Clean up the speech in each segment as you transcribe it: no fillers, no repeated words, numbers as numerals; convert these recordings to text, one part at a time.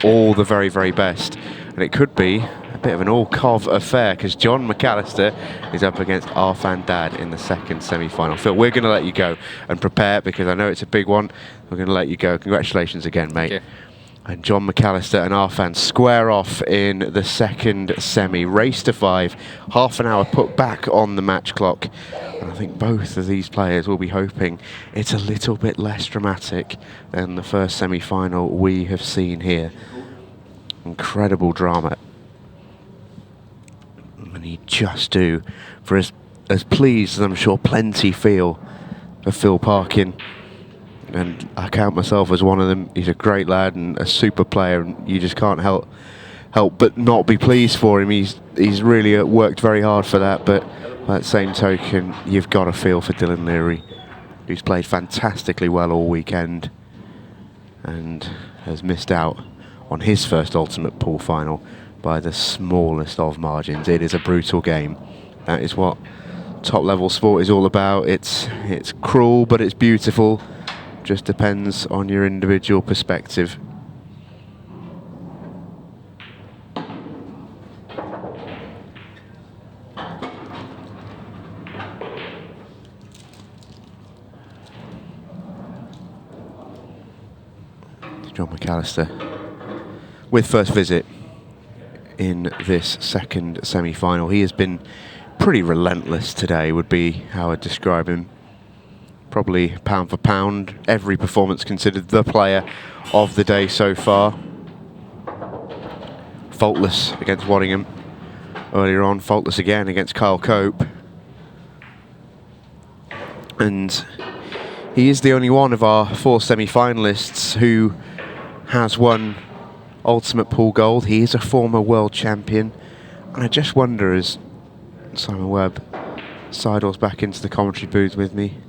all the very, very best. And it could be a bit of an all-cov affair because John McAllister is up against Arfan Dad in the second semi-final. Phil, we're going to let you go and prepare because I know it's a big one. We're going to let you go. Congratulations again, mate. Thank you. And John McAllister and Arfan square off in the second semi. Race to 5, half an hour put back on the match clock. And I think both of these players will be hoping it's a little bit less dramatic than the first semi-final we have seen here. Incredible drama. And you just do, for as pleased as I'm sure plenty feel of Phil Parkin. And I count myself as one of them. He's a great lad and a super player, and you just can't help but not be pleased for him. He's really worked very hard for that, but by that same token, you've got to feel for Dylan Leary, who's played fantastically well all weekend and has missed out on his first Ultimate Pool final by the smallest of margins. It is a brutal game. That is what top level sport is all about. It's cruel, but it's beautiful. Just depends on your individual perspective. John McAllister with first visit in this second semi-final. He has been pretty relentless today, would be how I'd describe him. Probably pound for pound, every performance considered the player of the day so far. Faultless against Waddingham earlier on, faultless again against Kyle Cope. And he is the only one of our 4 semi-finalists who has won Ultimate Pool Gold. He is a former world champion. And I just wonder, as Simon Webb sidles back into the commentary booth with me,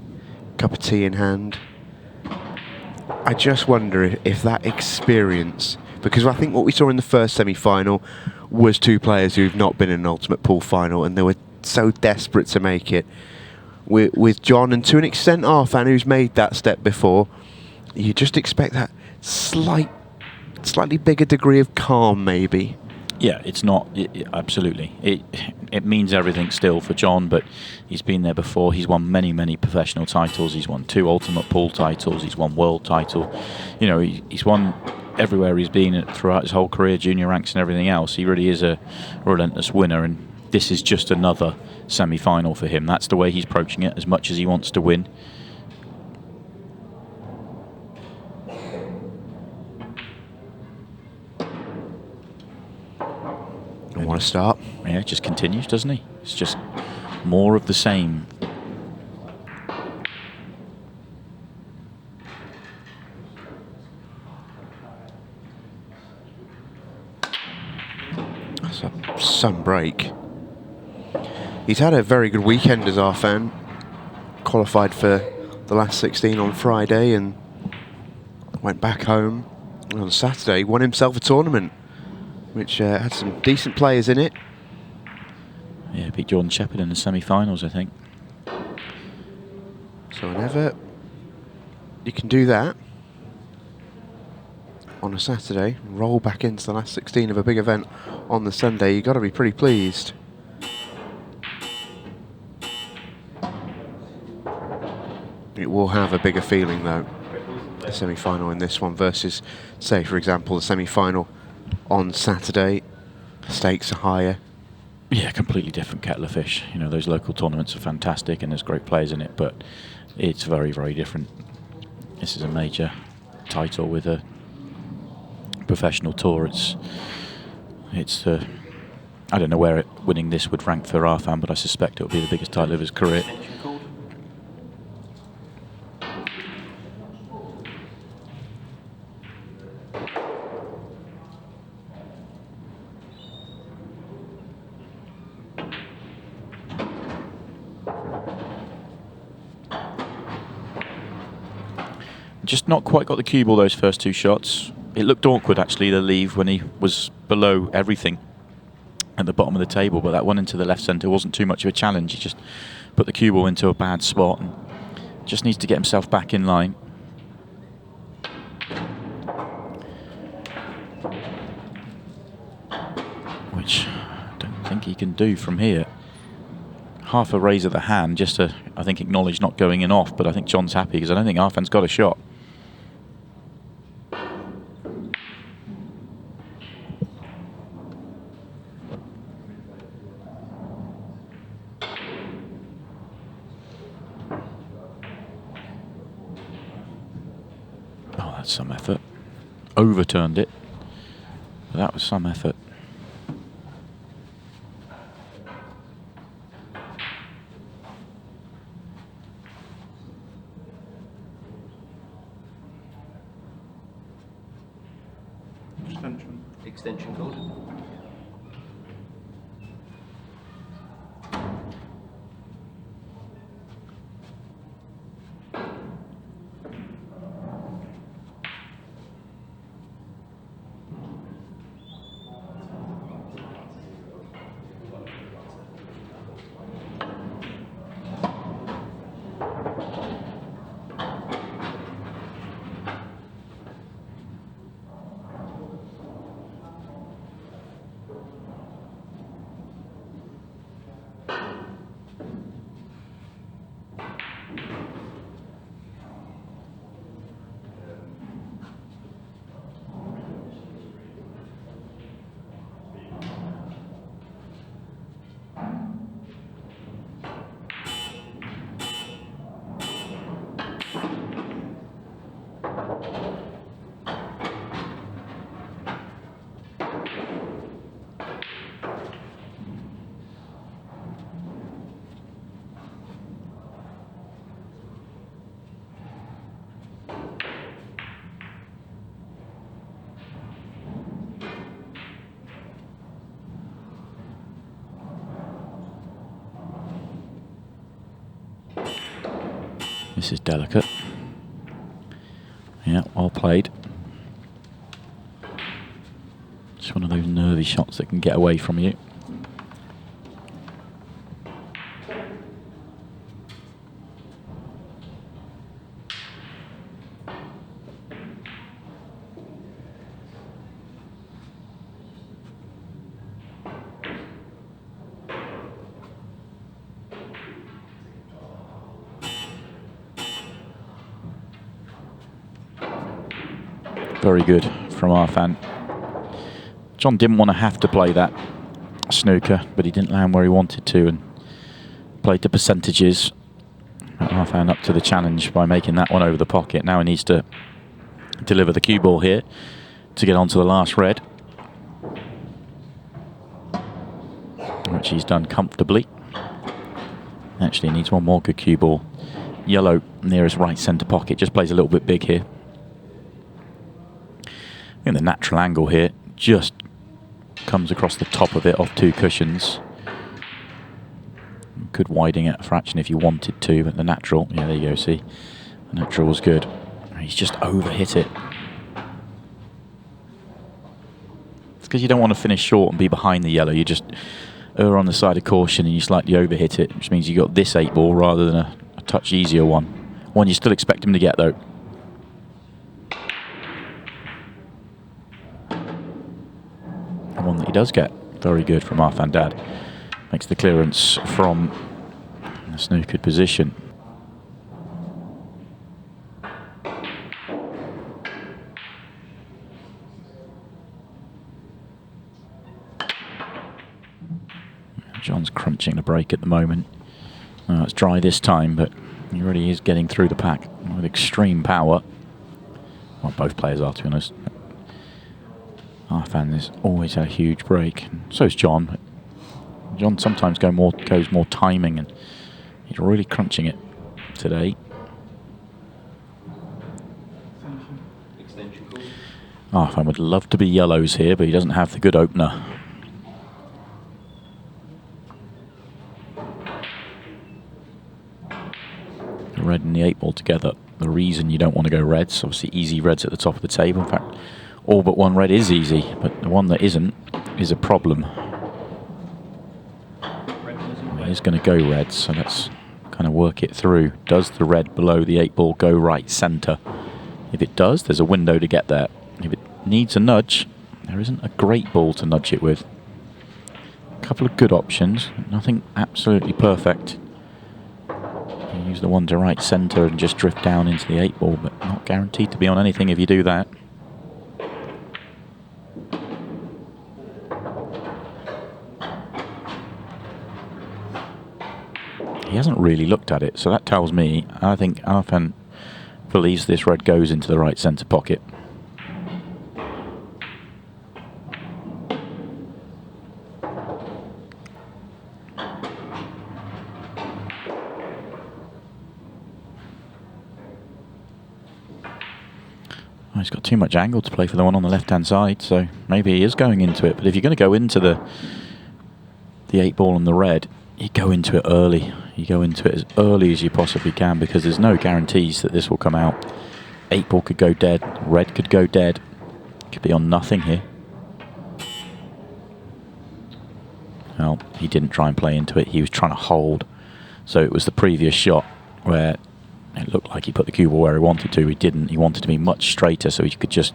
cup of tea in hand, I just wonder if that experience, because I think what we saw in the first semi-final was 2 players who've not been in an Ultimate Pool final and they were so desperate to make it. With John and to an extent Arfan, who's made that step before, you just expect that slightly bigger degree of calm maybe. Yeah, it's not, absolutely. It means everything still for John, but he's been there before. He's won many, many professional titles. He's won 2 Ultimate Pool titles. He's won world title. You know, he's won everywhere he's been throughout his whole career, junior ranks and everything else. He really is a relentless winner, and this is just another semi-final for him. That's the way he's approaching it, as much as he wants to win. Want to start? Yeah, it just continues, doesn't he? It's just more of the same. That's a sun break. He's had a very good weekend as Arfan. Qualified for the last 16 on Friday and went back home on Saturday. Won himself a tournament, which had some decent players in it. Yeah, beat Jordan Shepherd in the semi-finals, I think. So whenever you can do that on a Saturday, roll back into the last 16 of a big event on the Sunday, you've got to be pretty pleased. It will have a bigger feeling though, the semi-final in this one versus, say for example, the semi-final on Saturday. Stakes are higher. Yeah, completely different kettle of fish. You know, those local tournaments are fantastic and there's great players in it, but it's very, very different. This is a major title with a professional tour. It's I don't know where winning this would rank for Arfan, but I suspect it will be the biggest title of his career. Just not quite got the cue ball those first 2 shots. It looked awkward actually, the leave, when he was below everything at the bottom of the table, but that one into the left centre wasn't too much of a challenge. He just put the cue ball into a bad spot and just needs to get himself back in line. can do from here. Half a raise of the hand just to, I think, acknowledge not going in off, but I think John's happy because I don't think Arfan's got a shot. Oh, that's some effort. Overturned it, but that was some effort. Extension called. This is delicate. Yeah, well played. It's one of those nervy shots that can get away from you. Very good from Arfan. John didn't want to have to play that snooker, but he didn't land where he wanted to and played the percentages. Arfan up to the challenge by making that one over the pocket. Now he needs to deliver the cue ball here to get onto the last red, which he's done comfortably. Actually, he needs one more good cue ball. Yellow near his right centre pocket, just plays a little bit big here. In the natural angle here, just comes across the top of it off two cushions. Could widen it a fraction if you wanted to, but the natural, yeah, there you go, see? The natural was good. He's just overhit it. It's because you don't want to finish short and be behind the yellow. You just err on the side of caution and you slightly overhit it, which means you got this 8-ball rather than a touch easier one. One you still expect him to get, though. One that he does get. Very good from Arfan Dad. Makes the clearance from the snookered position. John's crunching the break at the moment. It's dry this time, but he really is getting through the pack with extreme power. Well, both players are, to be honest. Arfan has always had a huge break, and so is John. But John sometimes goes more timing, and he's really crunching it today. Arfan would love to be yellows here, but he doesn't have the good opener. The red and the 8-ball together. The reason you don't want to go reds, obviously easy reds at the top of the table. In fact, all but one red is easy, but the one that isn't is a problem. He's going to go red, so let's kind of work it through. Does the red below the 8-ball go right centre? If it does, there's a window to get there. If it needs a nudge, there isn't a great ball to nudge it with. couple of good options. Nothing absolutely perfect. You use the one to right centre and just drift down into the 8 ball, but not guaranteed to be on anything if you do that. He hasn't really looked at it, so that tells me I think Arfan believes this red goes into the right centre pocket. Oh, he's got too much angle to play for the one on the left-hand side, so maybe he is going into it. But if you're going to go into the 8 ball on the red, you go into it early. You go into it as early as you possibly can, because there's no guarantees that this will come out. 8 ball could go dead, red could go dead. Could be on nothing here. Well, he didn't try and play into it. He was trying to hold. So it was the previous shot where it looked like he put the cue ball where he wanted to. He didn't. He wanted to be much straighter, so he could just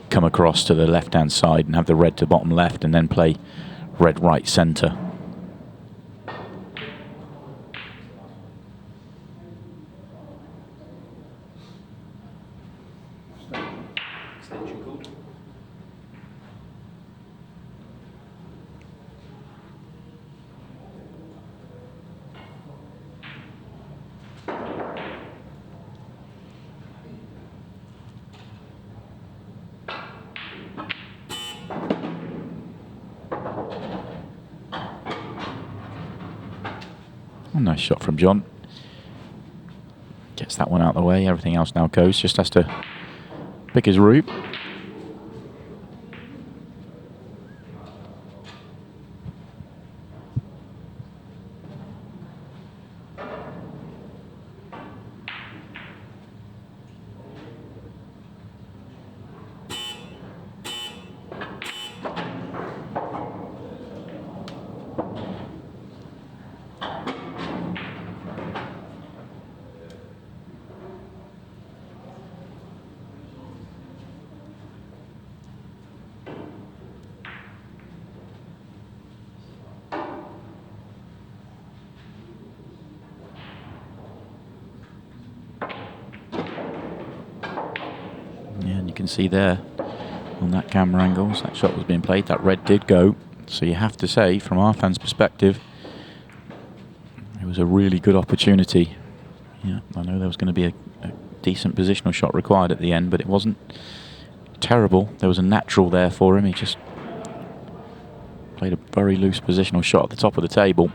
come across to the left-hand side and have the red to bottom left and then play red right centre. Nice shot from John. Gets that one out of the way. Everything else now goes. Just has to pick his route. Can see there on that camera angle, as that shot was being played, that red did go. So you have to say, from Arfan's perspective, it was a really good opportunity. Yeah, I know there was going to be a decent positional shot required at the end, but it wasn't terrible. There was a natural there for him. He just played a very loose positional shot at the top of the table.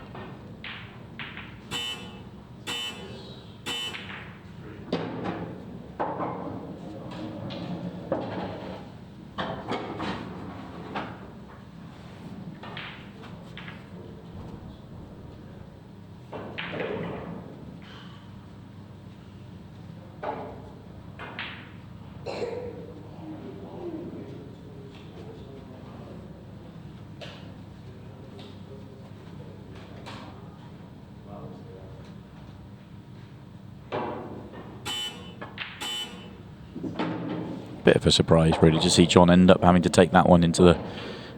Bit of a surprise, really, to see John end up having to take that one into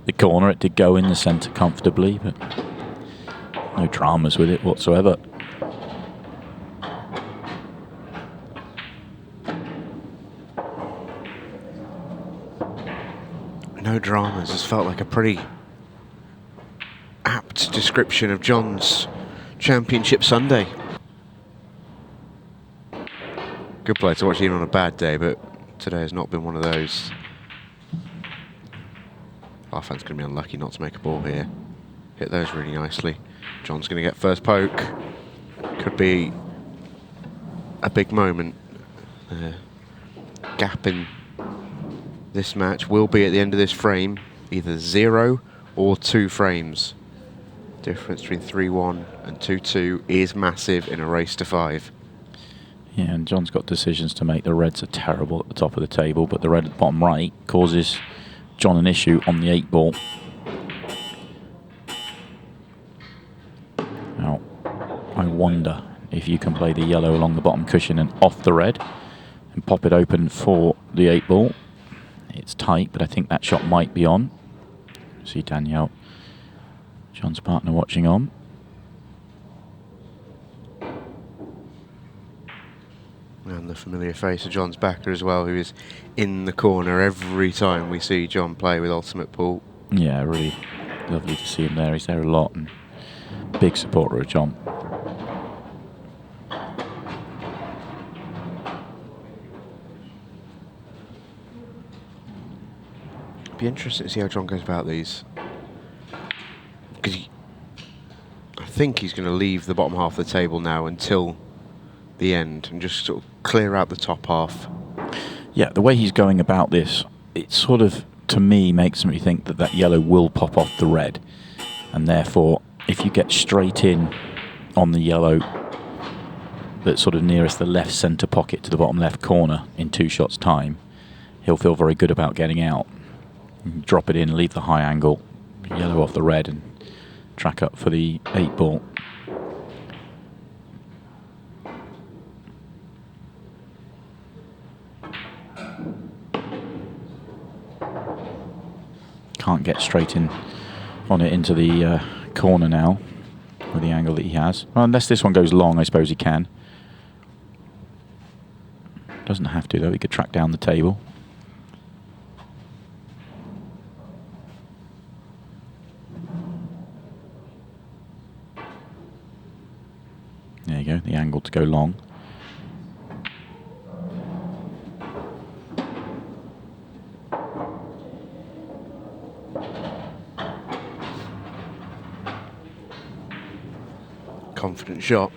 the corner. It did go in the centre comfortably, but no dramas with it whatsoever. No dramas. This felt like a pretty apt description of John's Championship Sunday. Good play to watch even on a bad day, but today has not been one of those. Arfan's going to be unlucky not to make a ball here. Hit those really nicely. John's going to get first poke. Could be a big moment. Gap in this match will be at the end of this frame either 0 or 2 frames. Difference between 3-1 and 2-2 is massive in a race to 5. Yeah, and John's got decisions to make. The reds are terrible at the top of the table, but the red at the bottom right causes John an issue on the 8 ball. Now, I wonder if you can play the yellow along the bottom cushion and off the red and pop it open for the 8 ball. It's tight, but I think that shot might be on. See Danielle John's partner watching on. And the familiar face of John's backer as well, who is in the corner every time we see John play with Ultimate Pool. Yeah, really lovely to see him there. He's there a lot and big supporter of John. Be interesting to see how John goes about these, because I think he's going to leave the bottom half of the table now until the end and just sort of clear out the top half. Yeah, the way he's going about this, it sort of, to me, makes me think that that yellow will pop off the red, and therefore if you get straight in on the yellow that's sort of nearest the left centre pocket to the bottom left corner in 2 shots time, he'll feel very good about getting out. Drop it in, leave the high angle, yellow off the red, and track up for the 8 ball. Can't get straight in on it into the corner now with the angle that he has. Well, unless this one goes long, I suppose he can. Doesn't have to though, he could track down the table. There you go, the angle to go long. Confident shot.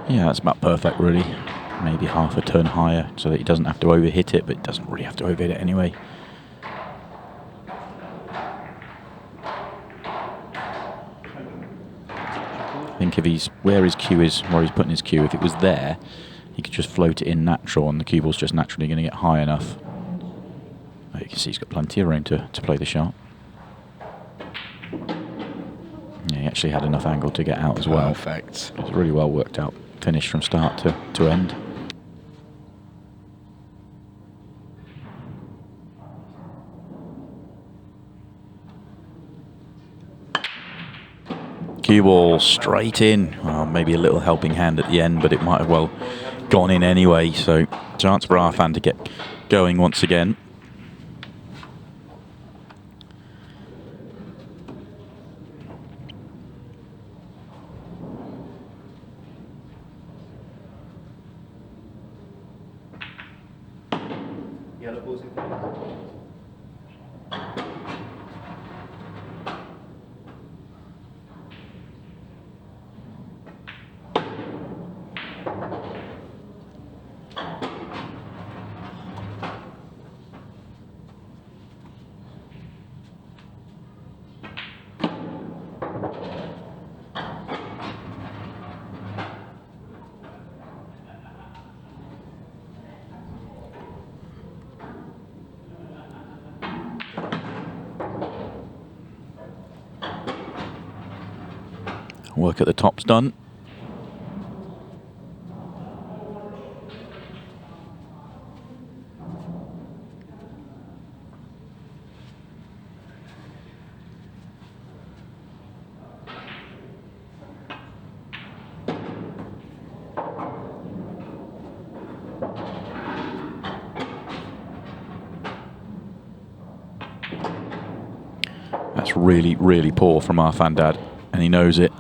Yeah, that's about perfect really. Maybe half a turn higher so that he doesn't have to overhit it, but he doesn't really have to overhit it anyway. I think if he's where his cue is, where he's putting his cue, if it was there, he could just float it in natural and the cue ball's just naturally going to get high enough. You can see he's got plenty of room to play the shot. Yeah, he actually had enough angle to get out as well. Perfect. It's really well worked out finish from start to end. Cue ball straight in. Well, maybe a little helping hand at the end, but it might have well gone in anyway. So chance for Arfan to get going once again. Yellow balls in front. Work at the top's done. That's really, really poor from Arfan Dad, and he knows it.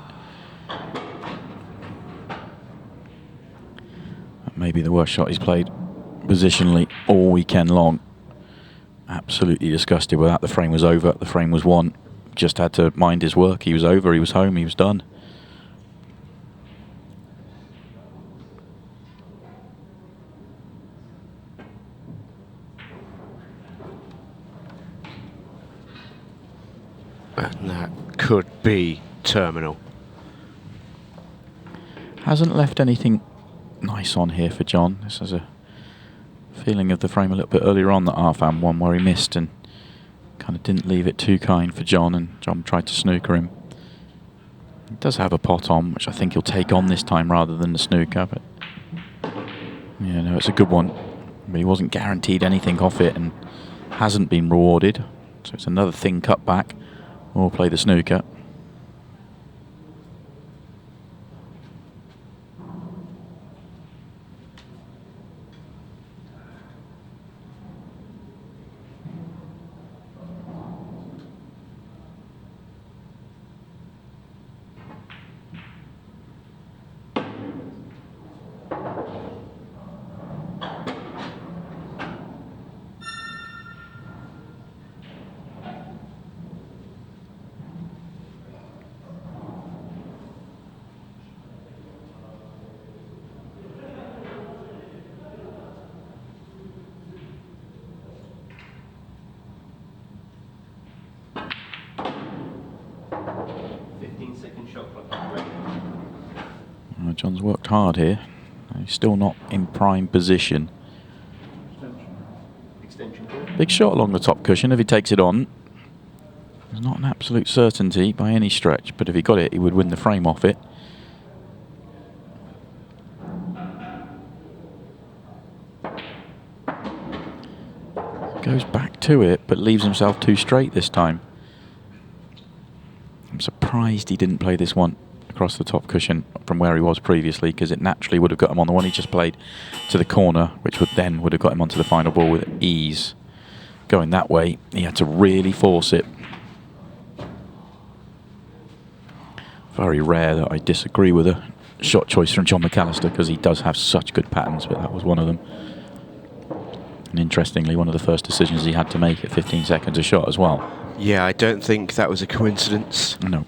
Maybe the worst shot he's played positionally all weekend long. Absolutely disgusted with that. The frame was over, the frame was won. Just had to mind his work. He was over, he was home, he was done. And that could be terminal. Hasn't left anything nice on here for John. This has a feeling of the frame a little bit earlier on that Arfan won where he missed and kind of didn't leave it too kind for John, and John tried to snooker him. He does have a pot on, which I think he'll take on this time rather than the snooker. But yeah, no, it's a good one. But he wasn't guaranteed anything off it and hasn't been rewarded. So it's another thin cut back. Or play the snooker. John's worked hard here. He's still not in prime position. Big shot along the top cushion if he takes it on. It's not an absolute certainty by any stretch, but if he got it, he would win the frame off it. Goes back to it, but leaves himself too straight this time. I'm surprised he didn't play this one across the top cushion from where he was previously, because it naturally would have got him on the one he just played to the corner, which would have got him onto the final ball with ease. Going that way, he had to really force it. Very rare that I disagree with a shot choice from John McAllister, because he does have such good patterns, but that was one of them. And interestingly, one of the first decisions he had to make at 15 seconds a shot as well. Yeah, I don't think that was a coincidence. No.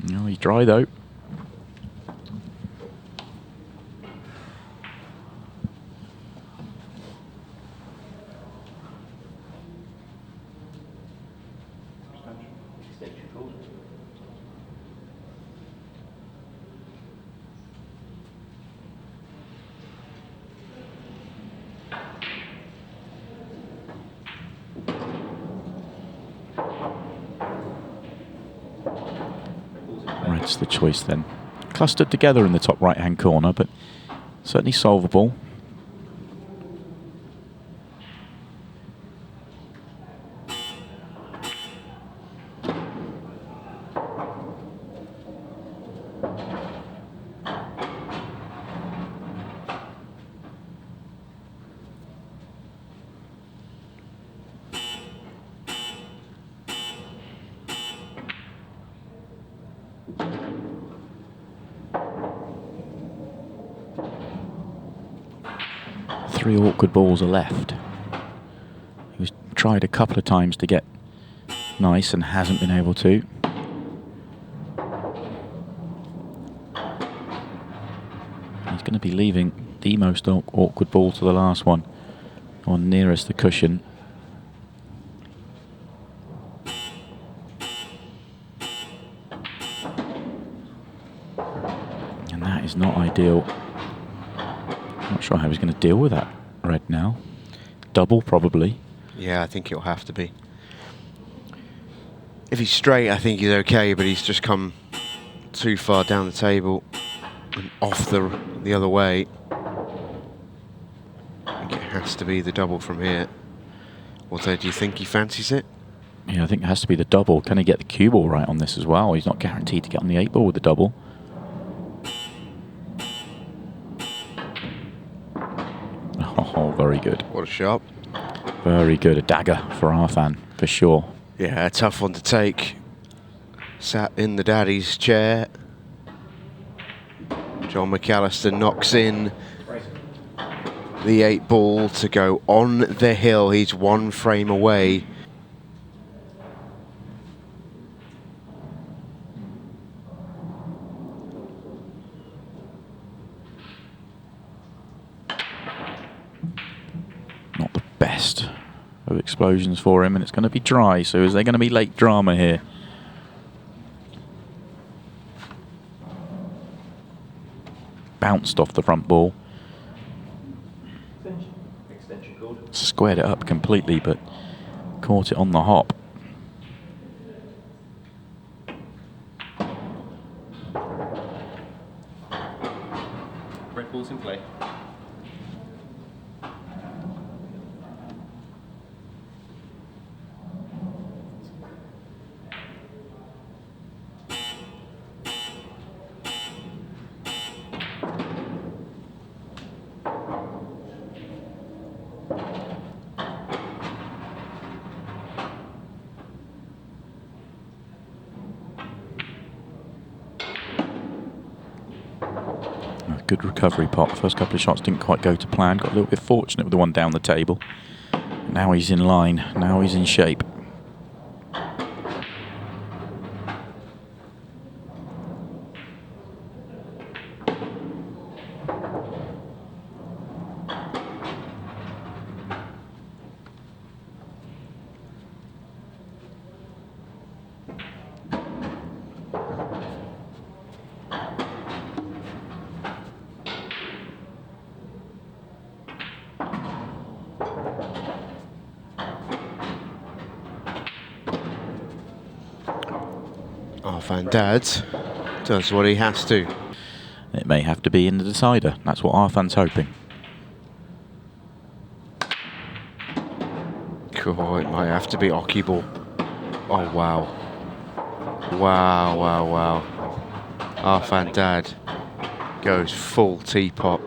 No, he's dry though. Red's the choice then. Clustered together in the top right hand corner, but certainly solvable. Three awkward balls are left. He was tried a couple of times to get nice and hasn't been able to. He's going to be leaving the most awkward ball to the last one nearest the cushion. And that is not ideal. Not sure how he's going to deal with that red now. Double, probably. Yeah, I think it'll have to be. If he's straight, I think he's okay, but he's just come too far down the table and off the other way. I think it has to be the double from here. Although, do you think he fancies it? Yeah, I think it has to be the double. Can he get the cue ball right on this as well? He's not guaranteed to get on the 8 ball with the double. Oh, very good. What a shot. Very good. A dagger for Arfan, for sure. Yeah, a tough one to take. Sat in the daddy's chair. John McAllister knocks in the 8 ball to go on the hill. He's one frame away. Not the best of explosions for him, and it's going to be dry. So is there going to be late drama here? Bounced off the front ball. Squared it up completely, but caught it on the hop. Balls in play. Good recovery pot. The first couple of shots didn't quite go to plan. Got a little bit fortunate with the one down the table. Now he's in line. Now he's in shape. Arfan Dad does what he has to. It may have to be in the decider. That's what Arfan's hoping. Cool, it might have to be Oki ball. Oh, wow. Wow, wow, wow. Arfan Dad goes full teapot.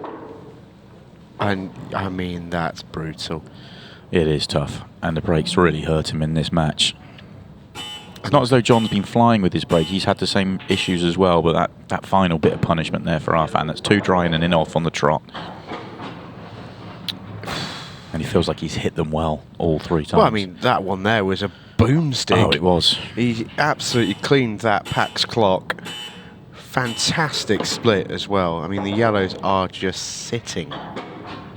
And, I mean, that's brutal. It is tough. And the breaks really hurt him in this match. It's not as though John's been flying with his break. He's had the same issues as well, but that final bit of punishment there for Arfan, that's too dry and an in-off on the trot. And he feels like he's hit them well all 3 times. Well, I mean, that one there was a boomstick. Oh, it was. He absolutely cleaned that Pax clock. Fantastic split as well. I mean, the yellows are just sitting.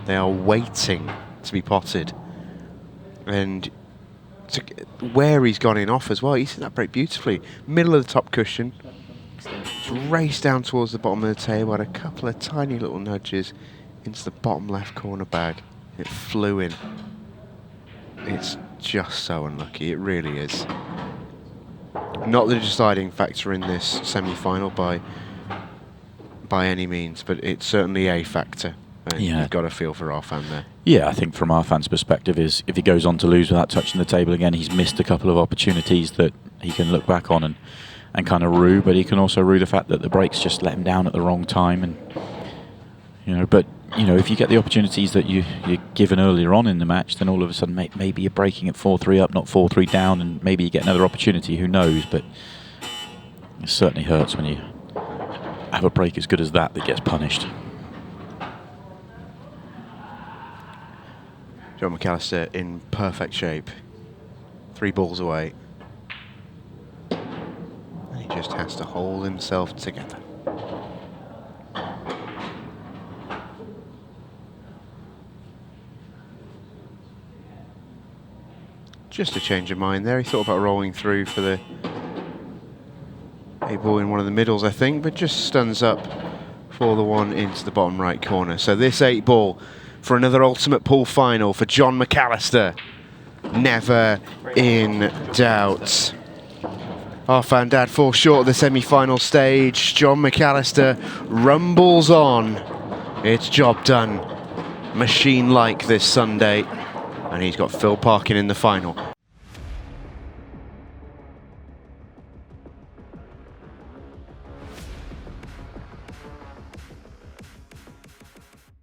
They are waiting to be potted. And where he's gone in off as well, he's hit that break beautifully. Middle of the top cushion. Just raced down towards the bottom of the table, had a couple of tiny little nudges into the bottom left corner bag. It flew in. It's just so unlucky, it really is. Not the deciding factor in this semi-final by any means, but it's certainly a factor. And Yeah. You've got to feel for Arfan there. Yeah, I think from Arfan's perspective is if he goes on to lose without touching the table again, he's missed a couple of opportunities that he can look back on and kind of rue, but he can also rue the fact that the breaks just let him down at the wrong time. And if you get the opportunities that you're given earlier on in the match, then all of a sudden maybe you're breaking at 4-3 up, not 4-3 down, and maybe you get another opportunity, who knows, but it certainly hurts when you have a break as good as that gets punished. John McAllister in perfect shape. 3 balls away. And he just has to hold himself together. Just a change of mind there. He thought about rolling through for the 8 ball in one of the middles, I think, but just stuns up for the one into the bottom right corner. So this 8 ball for another ultimate pool final for John McAllister. Never in doubt. Arfan Dad falls short of the semi-final stage. John McAllister rumbles on. It's job done. Machine-like this Sunday. And he's got Phil Parkin in the final.